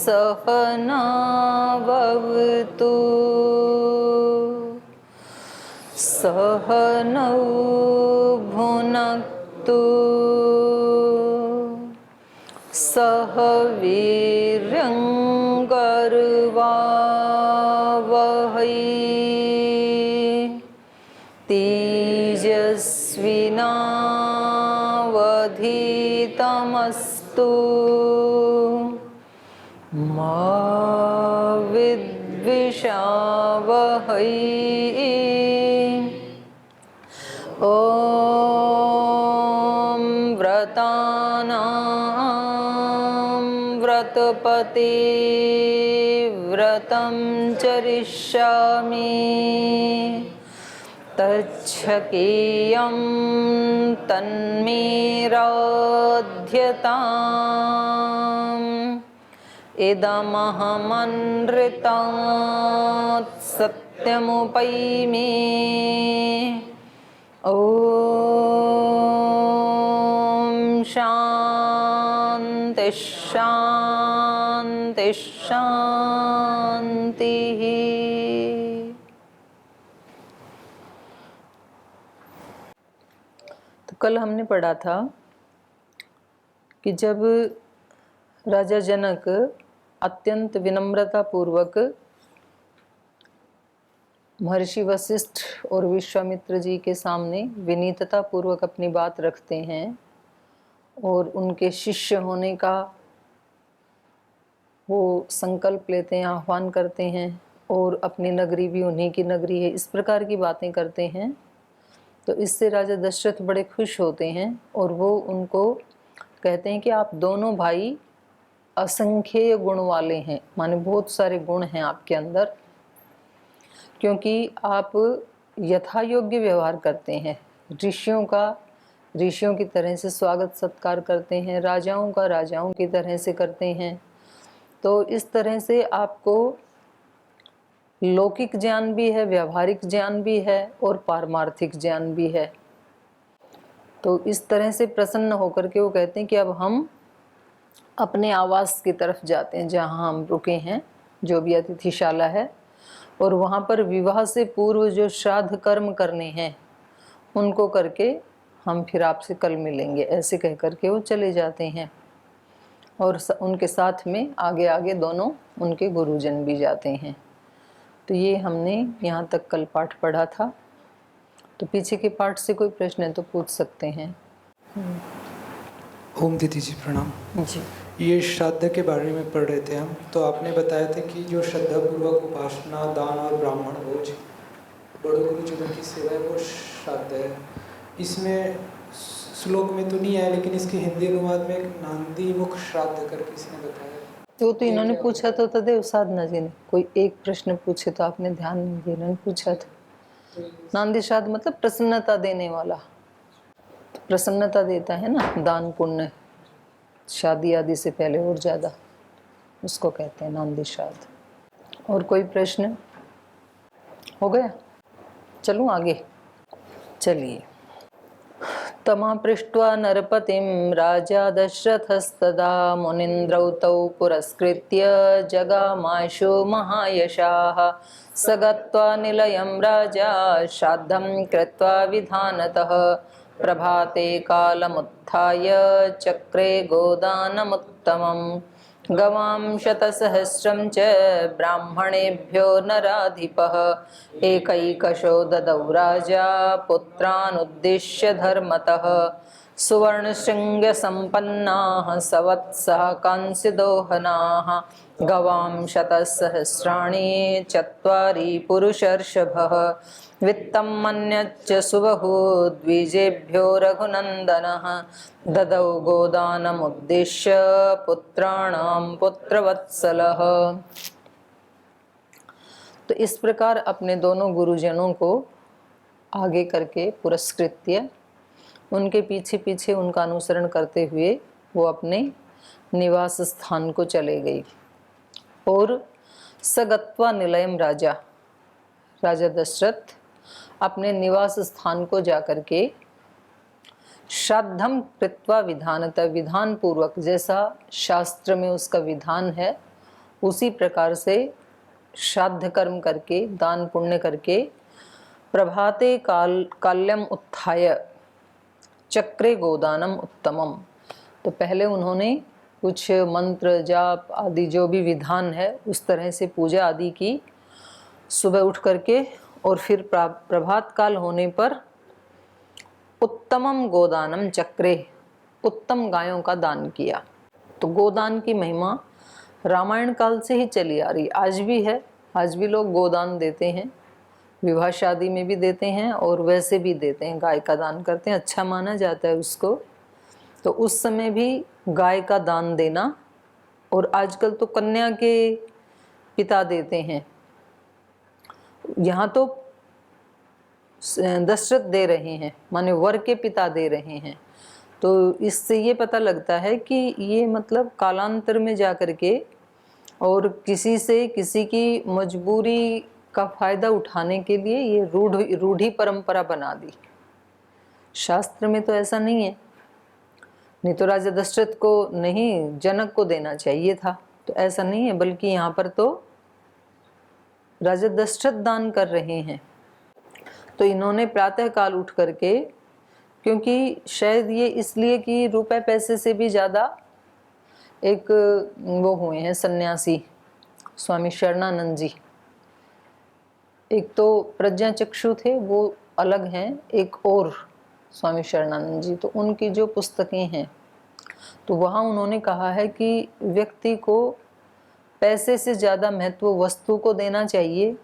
सहनावतु सहनौ भुनक्तु सह वीर्यं कर्वावहै तेजस्विनावधीतमस्तु मा विद्विषावहै। ॐ व्रतानां व्रतपते व्रतं चरिष्यामि तच्छकेयं तन्मेराध्यताम् इदमहमनृतात् सत्यमुपैमि। ॐ शान्ति शान्ति शान्तिः। तो कल हमने पढ़ा था कि जब राजा जनक अत्यंत विनम्रता पूर्वक महर्षि वशिष्ठ और विश्वामित्र जी के सामने विनीतता पूर्वक अपनी बात रखते हैं और उनके शिष्य होने का वो संकल्प लेते हैं, आह्वान करते हैं और अपनी नगरी भी उन्हीं की नगरी है, इस प्रकार की बातें करते हैं। तो इससे राजा दशरथ बड़े खुश होते हैं और वो उनको कहते हैं कि आप दोनों भाई असंख्य गुण वाले हैं, माने बहुत सारे गुण हैं आपके अंदर, क्योंकि आप यथा योग्य व्यवहार करते हैं, ऋषियों की तरह से स्वागत सत्कार करते हैं, राजाओं का राजाओं की तरह से करते हैं। तो इस तरह से आपको लौकिक ज्ञान भी है, व्यावहारिक ज्ञान भी है और पारमार्थिक ज्ञान भी है। तो इस तरह से प्रसन्न होकर के वो कहते हैं कि अब हम अपने आवास की तरफ जाते हैं, जहाँ हम रुके हैं, जो भी अतिथिशाला है, और वहाँ पर विवाह से पूर्व जो श्राद्ध कर्म करने हैं उनको करके हम फिर आपसे कल मिलेंगे, ऐसे कह करके वो चले जाते हैं। और उनके साथ में आगे आगे दोनों उनके गुरुजन भी जाते हैं। तो ये हमने यहाँ तक कल पाठ पढ़ा था। तो पीछे के पाठ से कोई प्रश्न है तो पूछ सकते हैं। ओम दीदी जी प्रणाम जी। ये श्राद्ध के बारे में पढ़ रहे थे हम, तो आपने बताया था कि जो श्रद्धापूर्वक उपासना, दान और ब्राह्मण भोज, बड़े गुरुजनों की सेवा है, वो श्राद्ध है। इसमें श्लोक में तो नहीं है, लेकिन इसके हिंदी अनुवाद में एक नांदी मुख श्राद्ध करके इसने बताया। तो इन्होंने पूछा तो तदेव साधना जी ने कोई एक प्रश्न पूछे तो आपने ध्यान नहीं दिया, इन्होंने पूछा था। नांदी श्राद्ध मतलब प्रसन्नता देने वाला, प्रसन्नता देता है ना, दान पुण्य शादी आदि से पहले और ज़्यादा, उसको कहते हैं नांदी श्राद्ध। और कोई प्रश्न हो गया? चलूँ आगे? चलिए। तमा पृष्ट्वा नरपतिं राजा दशरथस्तदा मुनीन्द्रौ तौ पुरस्कृत्य जगामाशु महायशाः स गत्वा निलयं राजा श्राद्धं कृत्वा विधानतः प्रभाते कालमुत्थाय चक्रे गोदानमुत्तमम् गवां शतसहस्रं च ब्राह्मणेभ्यो नराधिपः एकैकशो ददौ राजा पुत्रानुद्दिश्य धर्मतः सुवर्णशृङ्गसम्पन्नाः सवत्सः कांस्यदोहनाः गवां शतसहस्राणि चत्वारि पुरुषर्षभः वित्तं मन्यच्च सुबहु द्विजेभ्यो रघुनन्दनः ददौ गोदानमुद्दिश्य पुत्राणां पुत्रवत्सलः। तो इस प्रकार अपने दोनों गुरुजनों को आगे करके पुरस्कृत्य उनके पीछे पीछे उनका अनुसरण करते हुए वो अपने निवास स्थान को चले गई। और सगत्वा निलयम राजा दशरथ अपने निवास स्थान को जाकर के श्राद्धम कृत्वा विधानतः विधान पूर्वक, जैसा शास्त्र में उसका विधान है उसी प्रकार से श्राद्ध कर्म करके, दान पुण्य करके, प्रभाते काल्यम उत्थाय चक्रे गोदानम उत्तमम। तो पहले उन्होंने कुछ मंत्र जाप आदि जो भी विधान है उस तरह से पूजा आदि की सुबह उठ करके, और फिर प्रभात काल होने पर उत्तमम गोदानम चक्रे, उत्तम गायों का दान किया। तो गोदान की महिमा रामायण काल से ही चली आ रही, आज भी है। आज भी लोग गोदान देते हैं, विवाह शादी में भी देते हैं और वैसे भी देते हैं, गाय का दान करते हैं, अच्छा माना जाता है उसको। तो उस समय भी गाय का दान देना, और आजकल तो कन्या के पिता देते हैं। यहाँ तो दशरथ दे रहे हैं, माने वर के पिता दे रहे हैं। तो इससे ये पता लगता है कि ये मतलब कालांतर में जा कर के और किसी से किसी की मजबूरी का फायदा उठाने के लिए ये रूढ़ी परंपरा बना दी। शास्त्र में तो ऐसा नहीं है, नहीं तो राजा दशरथ को नहीं, जनक को देना चाहिए था। तो ऐसा नहीं है, बल्कि यहाँ पर तो राजा दशरथ दान कर रहे हैं। तो इन्होंने प्रातः काल उठ करके, क्योंकि शायद ये इसलिए कि रुपए पैसे से भी ज़्यादा एक वो हुए हैं सन्यासी स्वामी शरणानंद जी। एक तो प्रज्ञाचक्षु थे, वो अलग हैं, एक और स्वामी शरणानंद जी। तो उनकी जो पुस्तकें हैं तो वहाँ उन्होंने कहा है कि व्यक्ति को पैसे से ज़्यादा महत्व वस्तु को देना चाहिए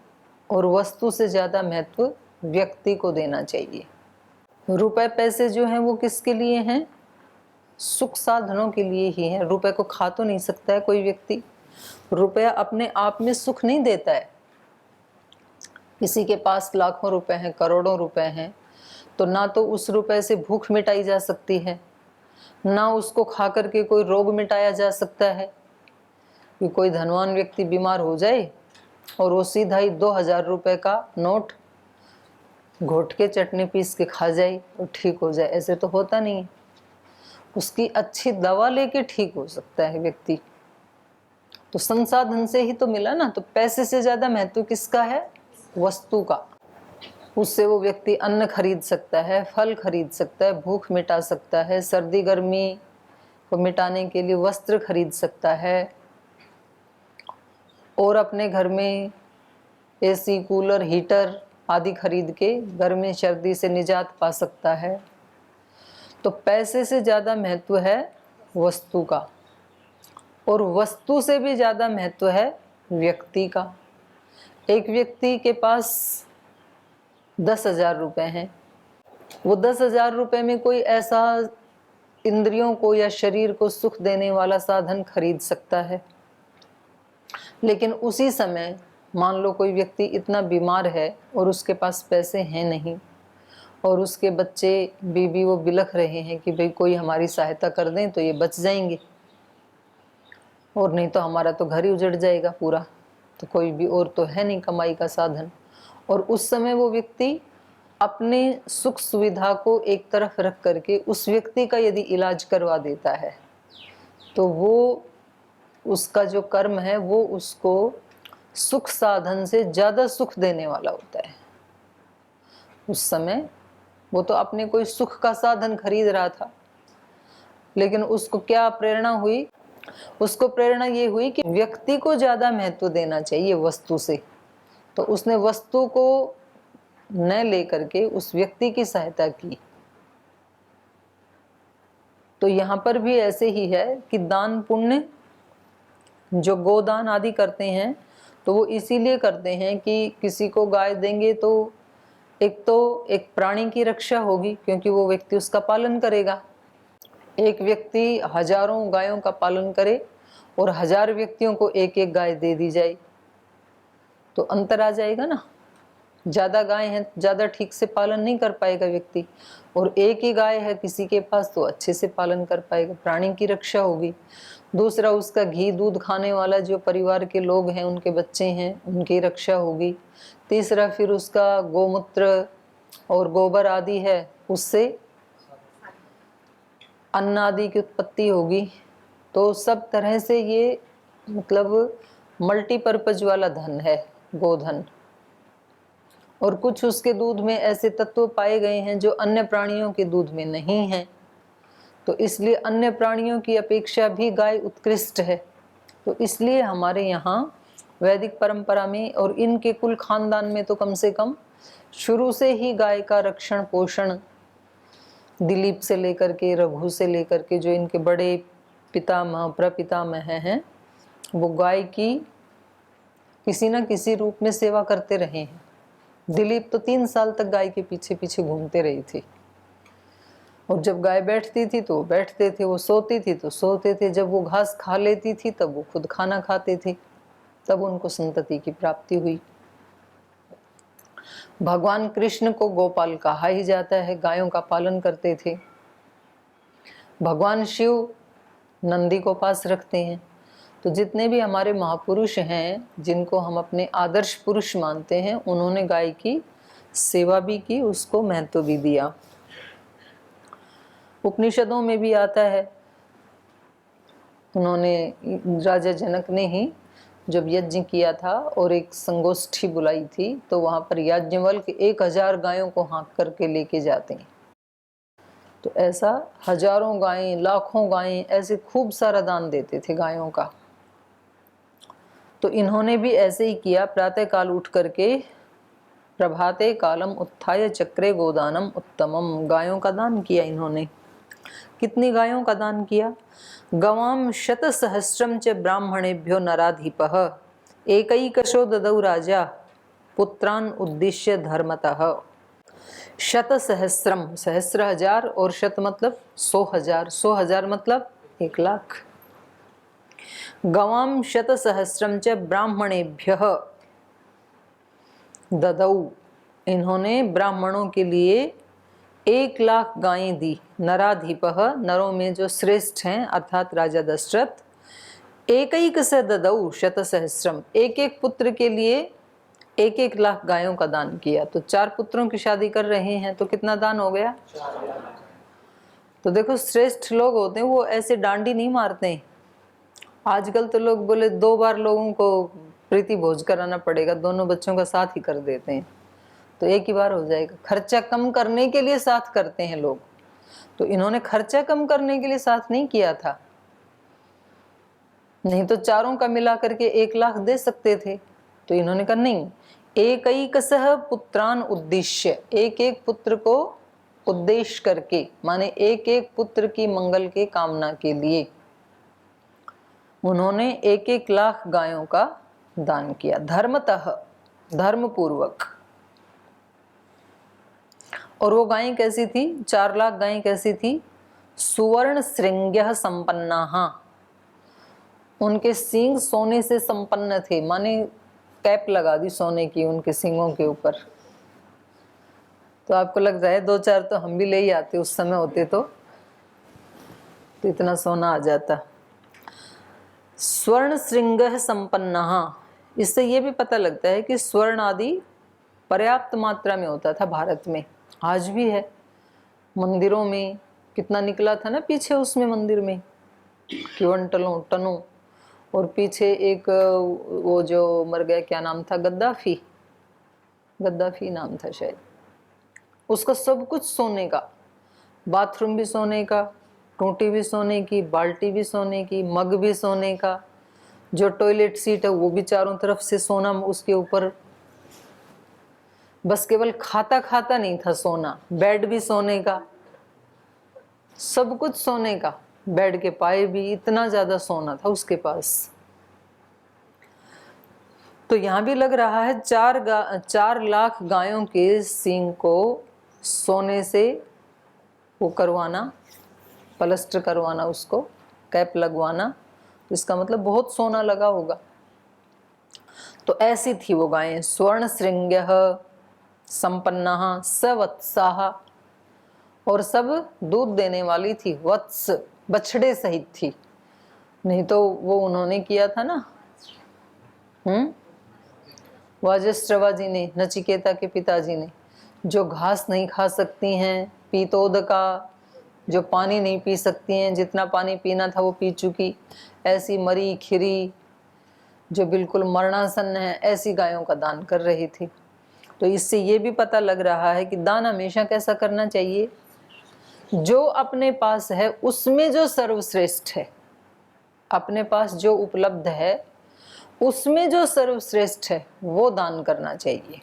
और वस्तु से ज़्यादा महत्व व्यक्ति को देना चाहिए। रुपए पैसे जो हैं वो किसके लिए हैं? सुख साधनों के लिए ही हैं। रुपए को खा तो नहीं सकता है कोई व्यक्ति, रुपया अपने आप में सुख नहीं देता है। किसी के पास लाखों रुपए हैं, करोड़ों रुपए हैं, तो ना तो उस रुपए से भूख मिटाई जा सकती है, ना उसको खा करके कोई रोग मिटाया जा सकता है। कि कोई धनवान व्यक्ति बीमार हो जाए और वो सीधा ही 2000 रुपए का नोट घोट के चटनी पीस के खा जाए और ठीक हो जाए, ऐसे तो होता नहीं है। उसकी अच्छी दवा लेके ठीक हो सकता है व्यक्ति। तो संसाधन से ही तो मिला ना। तो पैसे से ज्यादा महत्व किसका है? वस्तु का। उससे वो व्यक्ति अन्न खरीद सकता है, फल खरीद सकता है, भूख मिटा सकता है, सर्दी गर्मी को मिटाने के लिए वस्त्र खरीद सकता है, और अपने घर में एसी, कूलर, हीटर आदि खरीद के गर्मी सर्दी से निजात पा सकता है। तो पैसे से ज़्यादा महत्व है वस्तु का, और वस्तु से भी ज़्यादा महत्व है व्यक्ति का। एक व्यक्ति के पास 10,000 रुपये हैं, वो 10,000 रुपये में कोई ऐसा इंद्रियों को या शरीर को सुख देने वाला साधन खरीद सकता है। लेकिन उसी समय मान लो कोई व्यक्ति इतना बीमार है और उसके पास पैसे हैं नहीं, और उसके बच्चे बीबी वो बिलख रहे हैं कि भाई कोई हमारी सहायता कर दें तो ये बच जाएंगे, और नहीं तो हमारा तो घर ही उजड़ जाएगा पूरा, तो कोई भी और तो है नहीं कमाई का साधन। और उस समय वो व्यक्ति अपने सुख सुविधा को एक तरफ रख करके उस व्यक्ति का यदि इलाज करवा देता है, तो वो उसका जो कर्म है वो उसको सुख साधन से ज़्यादा सुख देने वाला होता है। उस समय वो तो अपने कोई सुख का साधन खरीद रहा था, लेकिन उसको क्या प्रेरणा हुई? उसको प्रेरणा ये हुई कि व्यक्ति को ज़्यादा महत्व देना चाहिए वस्तु से। तो उसने वस्तु को न लेकर के उस व्यक्ति की सहायता की। तो यहाँ पर भी ऐसे ही है कि दान पुण्य जो गोदान आदि करते हैं तो वो इसीलिए करते हैं कि किसी को गाय देंगे तो एक प्राणी की रक्षा होगी, क्योंकि वो व्यक्ति उसका पालन करेगा। एक व्यक्ति हजारों गायों का पालन करे और 1000 व्यक्तियों को एक एक गाय दे दी जाए तो अंतर आ जाएगा ना। ज़्यादा गाय हैं, ज़्यादा ठीक से पालन नहीं कर पाएगा व्यक्ति, और एक ही गाय है किसी के पास तो अच्छे से पालन कर पाएगा, प्राणी की रक्षा होगी। दूसरा, उसका घी दूध खाने वाला जो परिवार के लोग हैं, उनके बच्चे हैं, उनकी रक्षा होगी। तीसरा, फिर उसका गोमूत्र और गोबर आदि है, उससे अन्न आदि की उत्पत्ति होगी। तो सब तरह से ये मतलब मल्टीपर्पज वाला धन है गोधन, और कुछ उसके दूध में ऐसे तत्व पाए गए हैं जो अन्य प्राणियों के दूध में नहीं हैं, तो इसलिए अन्य प्राणियों की अपेक्षा भी गाय उत्कृष्ट है। तो इसलिए हमारे यहाँ वैदिक परंपरा में और इनके कुल खानदान में तो कम से कम शुरू से ही गाय का रक्षण पोषण, दिलीप से लेकर के रघु से लेकर के जो इनके बड़े पितामह प्रपितामह हैं, वो गाय की किसी न किसी रूप में सेवा करते रहे हैं। दिलीप तो 3 साल तक गाय के पीछे पीछे घूमते रही थी, और जब गाय बैठती थी तो वो बैठते थे, वो सोती थी तो सोते थे, जब वो घास खा लेती थी तब वो खुद खाना खाते थे, तब उनको संतति की प्राप्ति हुई। भगवान कृष्ण को गोपाल कहा ही जाता है, गायों का पालन करते थे। भगवान शिव नंदी को पास रखते हैं। तो जितने भी हमारे महापुरुष हैं जिनको हम अपने आदर्श पुरुष मानते हैं, उन्होंने गाय की सेवा भी की, उसको महत्व भी दिया। उपनिषदों में भी आता है, उन्होंने राजा जनक ने ही जब यज्ञ किया था और एक संगोष्ठी बुलाई थी, तो वहां पर याज्ञवल्क्य 1000 गायों को हाँक करके लेके जाते हैं। तो ऐसा हजारों गायें, लाखों गायें, ऐसे खूब सारा दान देते थे गायों का। तो इन्होंने भी ऐसे ही किया। प्रातः काल उठ करके प्रभाते कालम उत्थाय चक्रे गोदानम उत्तमम, गायों का दान किया इन्होंने। कितनी गायों का दान किया? गवाम शतसहस्रम च ब्राह्मणेभ्यो नराधिपः एकैकशो ददौ राजा पुत्रान उद्दिश्य धर्मतः। शतसहस्रम, सहस्र हजार, और शत मतलब 100,000, 100,000 मतलब 1 लाख। गवाम शतसहस्रम च ब्राह्मणेभ्यः ददौ, इन्होंने ब्राह्मणों के लिए 1 लाख गायें दी। नराधिपः, नरों में जो श्रेष्ठ हैं अर्थात राजा दशरथ। एकैक से ददौ शतसहस्रम, एक एक पुत्र के लिए 1-1 लाख गायों का दान किया। तो 4 पुत्रों की शादी कर रहे हैं तो कितना दान हो गया? 4 लाख। तो देखो श्रेष्ठ लोग होते हैं वो ऐसे डांडी नहीं मारते हैं। आजकल तो लोग बोले 2 बार लोगों को प्रीति भोज कराना पड़ेगा, दोनों बच्चों का साथ ही कर देते हैं, तो एक ही बार हो जाएगा। खर्चा कम करने के लिए साथ करते हैं लोग, तो इन्होंने खर्चा कम करने के लिए साथ नहीं किया था, नहीं तो चारों का मिला करके 1 लाख दे सकते थे। तो इन्होंने कहा नहीं, एकैकसह पुत्रान उद्देश्य, एक एक पुत्र को उद्देश्य करके, माने एक एक पुत्र की मंगल के कामना के लिए उन्होंने 1-1 लाख गायों का दान किया, धर्मतः, धर्म पूर्वक। और वो गायें कैसी थी? 4 लाख गायें कैसी थी? सुवर्ण श्रृंग्यः संपन्नाः, उनके सींग सोने से संपन्न थे, माने कैप लगा दी सोने की उनके सींगों के ऊपर। तो आपको लग रहा है 2-4 तो हम भी ले ही आते उस समय होते तो इतना सोना आ जाता। स्वर्ण श्रृंगः संपन्नः, इससे ये भी पता लगता है कि स्वर्ण आदि पर्याप्त मात्रा में होता था भारत में, आज भी है। मंदिरों में कितना निकला था ना पीछे, उसमें मंदिर में क्विंटलों टनों। और पीछे एक वो जो मर गया, क्या नाम था, गद्दाफी, गद्दाफी नाम था शायद, उसका सब कुछ सोने का, बाथरूम भी सोने का, टोटी भी सोने की, बाल्टी भी सोने की, मग भी सोने का, जो टॉयलेट सीट है वो भी चारों तरफ से सोना उसके ऊपर। बस केवल खाता खाता नहीं था सोना, बेड भी सोने का, सब कुछ सोने का, बेड के पाए भी, इतना ज्यादा सोना था उसके पास। तो यहां भी लग रहा है 4 लाख गायों के सींग को सोने से वो करवाना, प्लास्टर करवाना, उसको कैप लगवाना, तो इसका मतलब बहुत सोना लगा होगा। तो ऐसी थी वो गायें। स्वर्ण श्रृंग्यः संपन्नाः सवत्साः, और सब दूध देने वाली थी। वत्स बछड़े सहित थी, नहीं तो वो उन्होंने किया था ना, वाजस्रवा जी ने, नचिकेता के पिताजी ने, जो घास नहीं खा सकती हैं, पीतोदका, जो पानी नहीं पी सकती हैं, जितना पानी पीना था वो पी चुकी, ऐसी मरी खिरी जो बिल्कुल मरणासन है, ऐसी गायों का दान कर रही थी। तो इससे ये भी पता लग रहा है कि दान हमेशा कैसा करना चाहिए, जो अपने पास है उसमें जो सर्वश्रेष्ठ है, अपने पास जो उपलब्ध है उसमें जो सर्वश्रेष्ठ है वो दान करना चाहिए।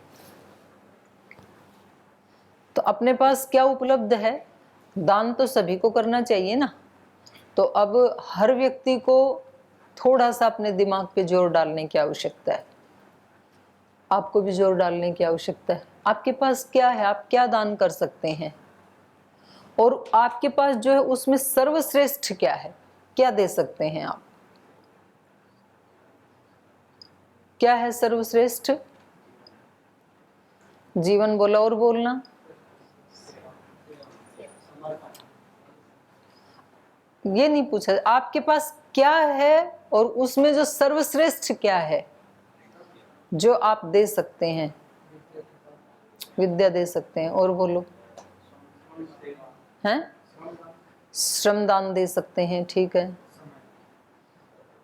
तो अपने पास क्या उपलब्ध है, दान तो सभी को करना चाहिए ना। तो अब हर व्यक्ति को थोड़ा सा अपने दिमाग पे जोर डालने की आवश्यकता है, आपको भी जोर डालने की आवश्यकता है। आपके पास क्या है, आप क्या दान कर सकते हैं, और आपके पास जो है उसमें सर्वश्रेष्ठ क्या है, क्या दे सकते हैं आप, क्या है सर्वश्रेष्ठ। जीवन बोला और बोलना। ये नहीं पूछा आपके पास क्या है और उसमें जो सर्वश्रेष्ठ क्या है जो आप दे सकते हैं। विद्या दे सकते हैं, और बोलो। हैं, श्रमदान दे सकते हैं, ठीक है।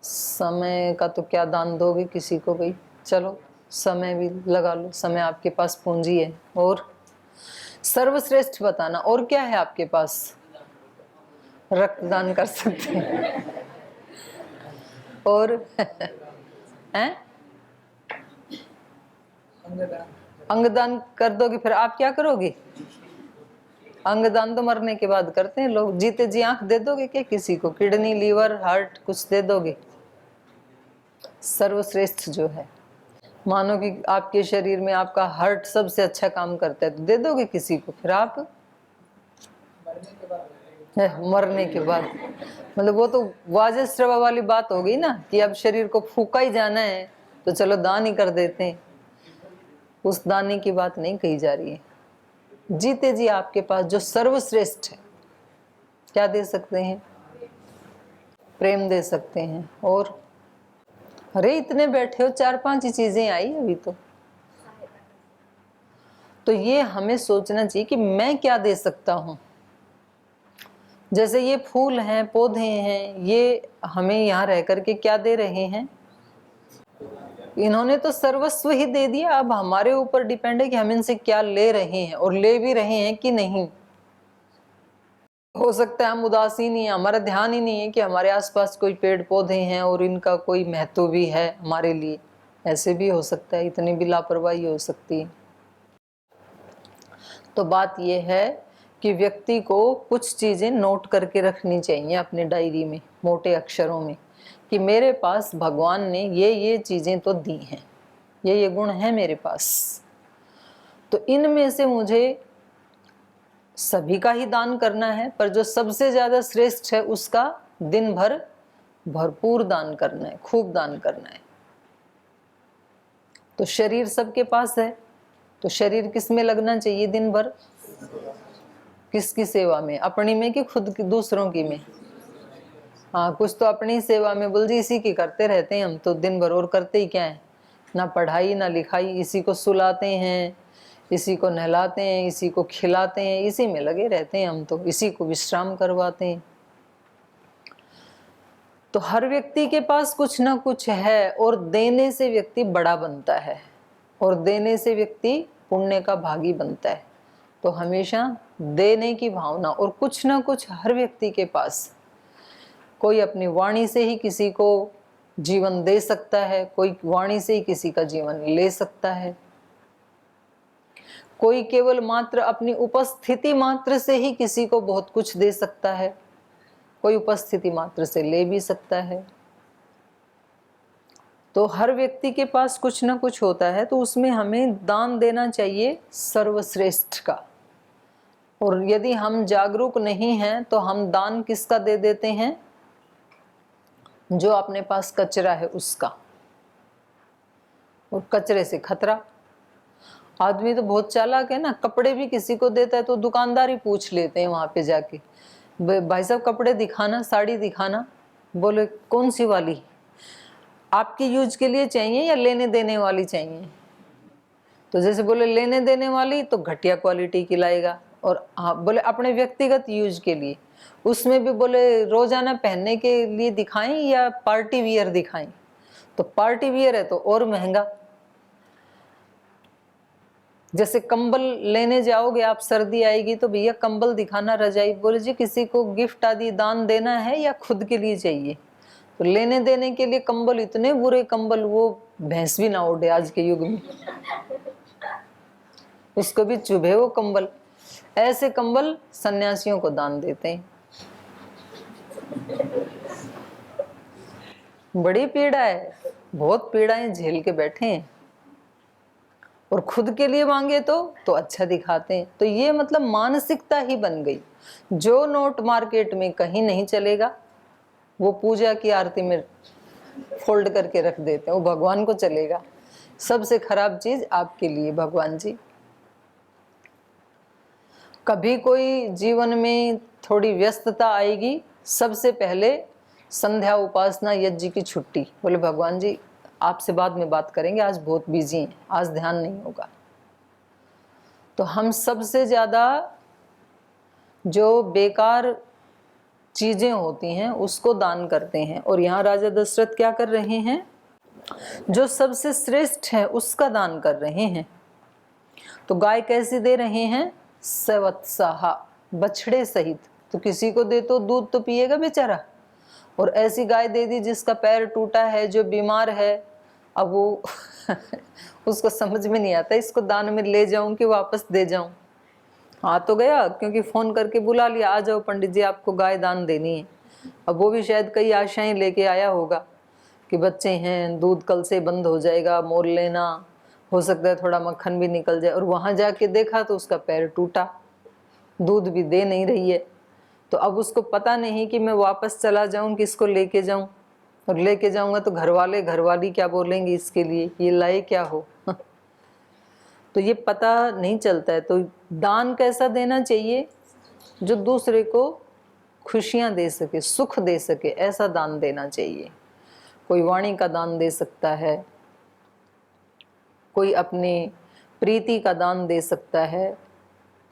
समय का तो क्या दान दोगे किसी को भाई, चलो समय भी लगा लो, समय आपके पास पूंजी है। और सर्वश्रेष्ठ बताना, और क्या है आपके पास। रक्तदान कर सकते हैं और हैं, अंगदान कर दोगे, फिर आप क्या करोगे। अंगदान तो मरने के बाद करते हैं लोग, जीते जी आंख दे दोगे क्या किसी को, किडनी लीवर हार्ट कुछ दे दोगे। सर्वश्रेष्ठ जो है, मानो कि आपके शरीर में आपका हार्ट सबसे अच्छा काम करता है, तो दे दोगे किसी को, फिर आप मरने के बाद मतलब वो तो वाजश्रवा वाली बात हो गई ना, कि अब शरीर को फूका ही जाना है तो चलो दान ही कर देते हैं। उस दाने की बात नहीं कही जा रही है। जीते जी आपके पास जो सर्वश्रेष्ठ है, क्या दे सकते हैं। प्रेम दे सकते हैं। और अरे इतने बैठे हो, 4-5 ही चीजें आई अभी तो ये हमें सोचना चाहिए कि मैं क्या दे सकता हूं। जैसे ये फूल हैं, पौधे हैं, ये हमें यहाँ रह करके क्या दे रहे हैं, इन्होंने तो सर्वस्व ही दे दिया। अब हमारे ऊपर डिपेंड है कि हम इनसे क्या ले रहे हैं, और ले भी रहे हैं कि नहीं। हो सकता है हम उदासीन ही हैं, हमारा ध्यान ही नहीं है कि हमारे आसपास कोई पेड़ पौधे हैं और इनका कोई महत्व भी है हमारे लिए। ऐसे भी हो सकता है, इतनी भी लापरवाही हो सकती है। तो बात यह है कि व्यक्ति को कुछ चीजें नोट करके रखनी चाहिए अपने डायरी में, मोटे अक्षरों में, कि मेरे पास भगवान ने ये चीजें तो दी हैं, ये गुण हैं मेरे पास, तो इनमें से मुझे सभी का ही दान करना है, पर जो सबसे ज्यादा श्रेष्ठ है उसका दिन भर भरपूर दान करना है, खूब दान करना है। तो शरीर सबके पास है, तो शरीर किस में लगना चाहिए दिन भर, किसकी सेवा में, अपनी में कि खुद की, दूसरों की में। हाँ, कुछ तो अपनी सेवा में बोल जी, इसी की करते रहते हैं हम तो दिन भर, और करते ही क्या है, ना पढ़ाई ना लिखाई, इसी को सुलाते हैं, इसी को नहलाते हैं, इसी को खिलाते हैं, इसी में लगे रहते हैं हम तो, इसी को विश्राम करवाते हैं। तो हर व्यक्ति के पास कुछ ना कुछ है, और देने से व्यक्ति बड़ा बनता है, और देने से व्यक्ति पुण्य का भागी बनता है। तो हमेशा देने की भावना, और कुछ ना कुछ हर व्यक्ति के पास, कोई अपनी वाणी से ही किसी को जीवन दे सकता है, कोई वाणी से ही किसी का जीवन ले सकता है, कोई केवल मात्र अपनी उपस्थिति मात्र से ही किसी को बहुत कुछ दे सकता है, कोई उपस्थिति मात्र से ले भी सकता है। तो हर व्यक्ति के पास कुछ ना कुछ होता है, तो उसमें हमें दान देना चाहिए सर्वश्रेष्ठ का। और यदि हम जागरूक नहीं हैं तो हम दान किसका दे देते हैं, जो अपने पास कचरा है उसका। और कचरे से खतरा। आदमी तो बहुत चालाक है ना, कपड़े भी किसी को देता है तो दुकानदार ही पूछ लेते हैं वहां पे जाके, भाई साहब कपड़े दिखाना, साड़ी दिखाना। बोले कौन सी वाली, आपके यूज के लिए चाहिए या लेने देने वाली चाहिए। तो जैसे बोले लेने देने वाली तो घटिया क्वालिटी की लाएगा, और हाँ बोले अपने व्यक्तिगत यूज के लिए, उसमें भी बोले रोजाना पहनने के लिए दिखाएं या पार्टी वियर दिखाएं। तो पार्टी वियर है तो और महंगा। जैसे कंबल लेने जाओगे आप, सर्दी आएगी तो भैया कंबल दिखाना, रजाई। बोले जी किसी को गिफ्ट आदि दान देना है या खुद के लिए चाहिए? तो लेने देने के लिए कंबल, इतने बुरे कंबल, वो भैंस भी ना उड़े आज के युग में, उसको भी चुभे वो कंबल। ऐसे कंबल सन्यासियों को दान देते हैं। बड़ी पीड़ा है, बहुत पीड़ाएं झेल के बैठे हैं, और खुद के लिए मांगे तो अच्छा दिखाते हैं। तो ये मतलब मानसिकता ही बन गई। जो नोट मार्केट में कहीं नहीं चलेगा वो पूजा की आरती में फोल्ड करके रख देते हैं, वो भगवान को चलेगा। सबसे खराब चीज आपके लिए भगवान जी। कभी कोई जीवन में थोड़ी व्यस्तता आएगी, सबसे पहले संध्या उपासना यज्ञ की छुट्टी। बोले भगवान जी आपसे बाद में बात करेंगे, आज बहुत बिजी हैं, आज ध्यान नहीं होगा। तो हम सबसे ज्यादा जो बेकार चीजें होती हैं उसको दान करते हैं, और यहाँ राजा दशरथ क्या कर रहे हैं? जो सबसे श्रेष्ठ है उसका दान कर रहे हैं। तो गाय कैसी दे रहे हैं? सवत्साहा, बछड़े सहित। तो किसी को दे तो दूध तो पिएगा बेचारा, और ऐसी गाय दे दी जिसका पैर टूटा है, जो बीमार है, अब वो उसको समझ में नहीं आता इसको दान में ले जाऊं कि वापस दे जाऊं। हाँ तो गया, क्योंकि फोन करके बुला लिया, आ जाओ पंडित जी आपको गाय दान देनी है। अब वो भी शायद कई आशाएं लेके आया होगा कि बच्चे हैं, दूध कल से बंद हो जाएगा, मोल लेना, हो सकता है थोड़ा मक्खन भी निकल जाए। और वहां जाके देखा तो उसका पैर टूटा, दूध भी दे नहीं रही है। तो अब उसको पता नहीं कि मैं वापस चला जाऊं, किसको लेके जाऊं, और लेके जाऊंगा तो घरवाली क्या बोलेंगे इसके लिए, ये लाए क्या हो। तो ये पता नहीं चलता है। तो दान कैसा देना चाहिए? जो दूसरे को खुशियां दे सके, सुख दे सके, ऐसा दान देना चाहिए। कोई वाणी का दान दे सकता है, कोई अपने प्रीति का दान दे सकता है।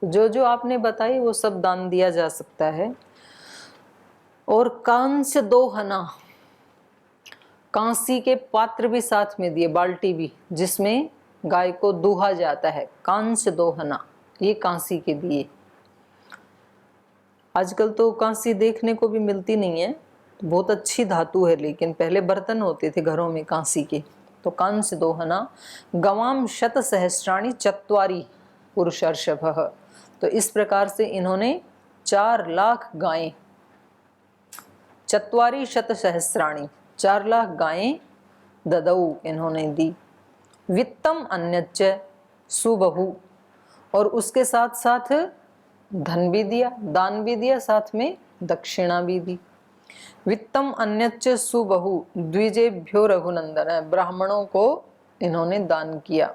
जो जो आपने बताई वो सब दान दिया जा सकता है। और कांस्य दोहना, कांसी के पात्र भी साथ में दिए, बाल्टी भी, जिसमें गाय को दूहा जाता है। कांस्य दोहना, ये कांसी के दिए। आजकल तो कांसी देखने को भी मिलती नहीं है, बहुत अच्छी धातु है, लेकिन पहले बर्तन होते थे घरों में कांसी के। तो कांस्य दोहना। गवाम शत सहस्राणी चत्वारी पुरुषर्षभः। तो इस प्रकार से इन्होंने 4 लाख गायें, चत्वारी शत सहस्राणी, 4 लाख गायें ददऊ इन्होंने दी। वित्तम अन्यच्च सुबहु, और उसके साथ साथ धन भी दिया, दान भी दिया, साथ में दक्षिणा भी दी। वित्तम अन्यच्च सुबहु द्विजेभ्यो रघुनंदन, ब्राह्मणों को इन्होंने दान किया।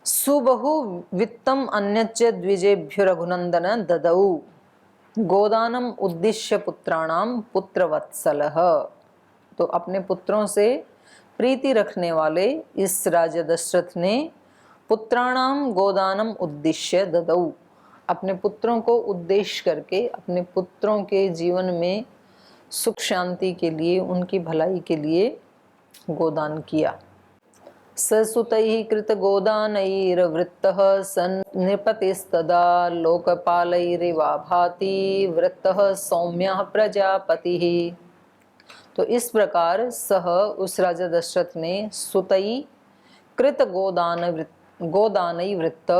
सुबहु वित्तम अन्यच्च द्विजेभ्यो रघुनंदन ददऊ गोदानम उद्दिश्य पुत्राणाम पुत्रवत्सलः। तो अपने पुत्रों से प्रीति रखने वाले इस राजा दशरथ ने पुत्राणाम गोदानम उद्दिश्य ददऊ, अपने पुत्रों को उद्देश्य करके, अपने पुत्रों के जीवन में सुख शांति के लिए, उनकी भलाई के लिए गोदान किया। ससुतैः कृत गोदानैर्वृत्तः सन् नृपतिस्तदा लोकपालैरिवा भाति वृत्तः सौम्यः प्रजापतिः। तो इस प्रकार सह, उस राजा दशरथ ने, सुतई कृत गोदानई वृत्त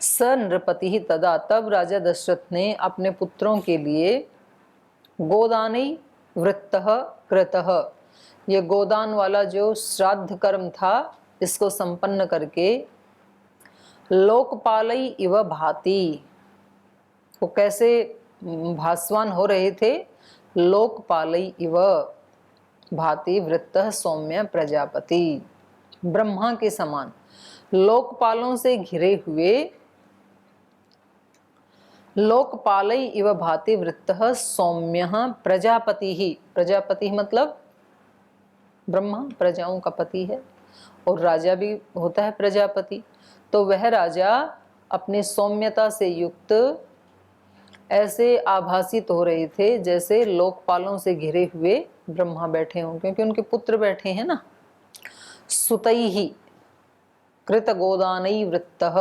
स नृपति तदा, तब राजा दशरथ ने अपने पुत्रों के लिए गोदानई वृत्तः कृतः, ये गोदान वाला जो श्राद्ध कर्म था इसको संपन्न करके, लोकपालई इव भाति, वो कैसे भासवान हो रहे थे, लोकपालई इव भाति वृत्तः सौम्य प्रजापति, ब्रह्मा के समान लोकपालों से घिरे हुए, लोकपालई इव भाति वृत्तः सौम्य प्रजापति ही, प्रजापति मतलब ब्रह्मा प्रजाओं का पति है, और राजा भी होता है प्रजापति। तो वह राजा अपनी सौम्यता से युक्त ऐसे आभासित हो रहे थे जैसे लोकपालों से घिरे हुए ब्रह्मा बैठे हों, क्योंकि उनके पुत्र बैठे हैं ना। सुतैहि कृत गोदानई वृत्तः,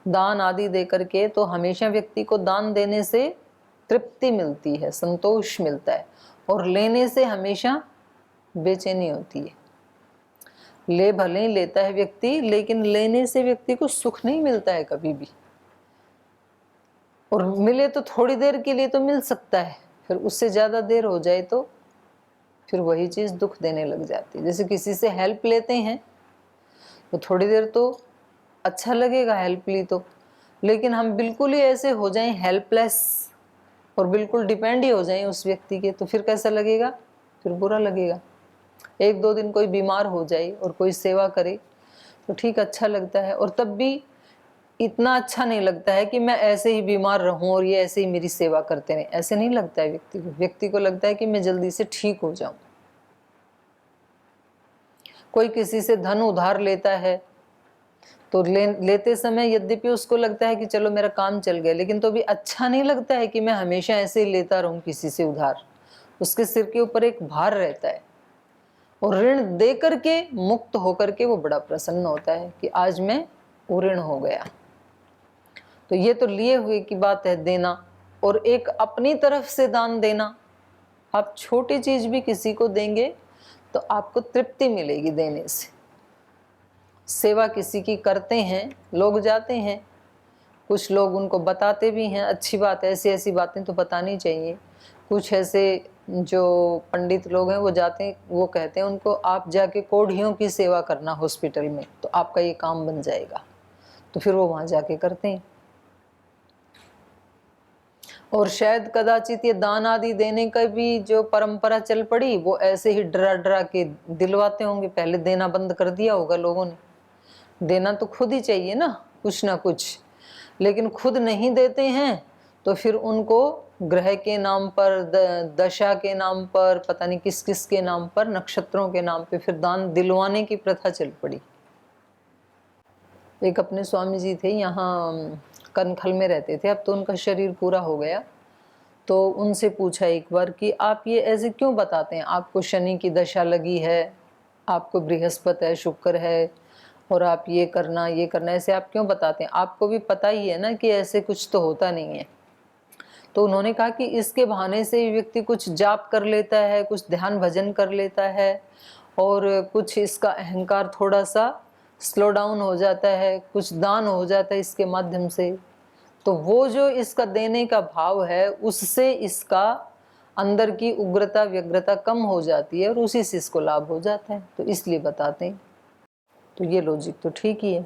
दान आदि दे करके तो हमेशा व्यक्ति को दान देने से तृप्ति मिलती है, संतोष मिलता है, और लेने से हमेशा बेचैनी होती है। ले भले ही लेता है व्यक्ति, लेकिन लेने से व्यक्ति को सुख नहीं मिलता है कभी भी, और मिले तो थोड़ी देर के लिए तो मिल सकता है, फिर उससे ज्यादा देर हो जाए तो फिर वही चीज दुख देने लग जाती है। जैसे किसी से हेल्प लेते हैं तो थोड़ी देर तो अच्छा लगेगा हेल्प ली तो, लेकिन हम बिल्कुल ही ऐसे हो जाएं हेल्पलेस और बिल्कुल डिपेंड ही हो जाएं उस व्यक्ति के, तो फिर कैसा लगेगा, फिर बुरा लगेगा। एक दो दिन कोई बीमार हो जाए और कोई सेवा करे तो ठीक अच्छा लगता है, और तब भी इतना अच्छा नहीं लगता है कि मैं ऐसे ही बीमार रहूं और ये ऐसे ही मेरी सेवा करते रहें, ऐसे नहीं लगता है व्यक्ति को। व्यक्ति को लगता है कि मैं जल्दी से ठीक हो जाऊं। कोई किसी से धन उधार लेता है तो लेते समय यद्यपि उसको लगता है कि चलो मेरा काम चल गया, लेकिन तो भी अच्छा नहीं लगता है कि मैं हमेशा ऐसे ही लेता रहूं किसी से उधार। उसके सिर के ऊपर एक भार रहता है, और ऋण दे करके मुक्त होकर के वो बड़ा प्रसन्न होता है कि आज मैं ऋण हो गया। तो ये तो लिए हुए की बात है देना, और एक अपनी तरफ से दान देना। आप छोटी चीज भी किसी को देंगे तो आपको तृप्ति मिलेगी देने से। सेवा किसी की करते हैं, लोग जाते हैं, कुछ लोग उनको बताते भी हैं, अच्छी बात है, ऐसी ऐसी बातें तो बतानी चाहिए। कुछ ऐसे जो पंडित लोग हैं वो जाते हैं, वो कहते हैं उनको आप जाके कोढ़ियों की सेवा करना हॉस्पिटल में, तो आपका ये काम बन जाएगा, तो फिर वो वहां जाके करते हैं। और शायद कदाचित ये दान आदि देने का भी जो परंपरा चल पड़ी वो ऐसे ही डरा डरा के दिलवाते होंगे। पहले देना बंद कर दिया होगा लोगों ने। देना तो खुद ही चाहिए ना कुछ ना कुछ, लेकिन खुद नहीं देते हैं तो फिर उनको ग्रह के नाम पर, दशा के नाम पर, पता नहीं किस किस के नाम पर, नक्षत्रों के नाम पे फिर दान दिलवाने की प्रथा चल पड़ी। एक अपने स्वामी जी थे, यहाँ कनखल में रहते थे, अब तो उनका शरीर पूरा हो गया। तो उनसे पूछा एक बार कि आप ये ऐसे क्यों बताते हैं, आपको शनि की दशा लगी है, आपको बृहस्पति है, शुक्र है, और आप ये करना ऐसे आप क्यों बताते हैं, आपको भी पता ही है ना कि ऐसे कुछ तो होता नहीं है। तो उन्होंने कहा कि इसके बहाने से व्यक्ति कुछ जाप कर लेता है, कुछ ध्यान भजन कर लेता है, और कुछ इसका अहंकार थोड़ा सा स्लो डाउन हो जाता है, कुछ दान हो जाता है इसके माध्यम से, तो वो जो इसका देने का भाव है उससे इसका अंदर की उग्रता व्यग्रता कम हो जाती है, और उसी से इसको लाभ हो जाता है, तो इसलिए बताते हैं। तो ये लॉजिक तो ठीक ही है।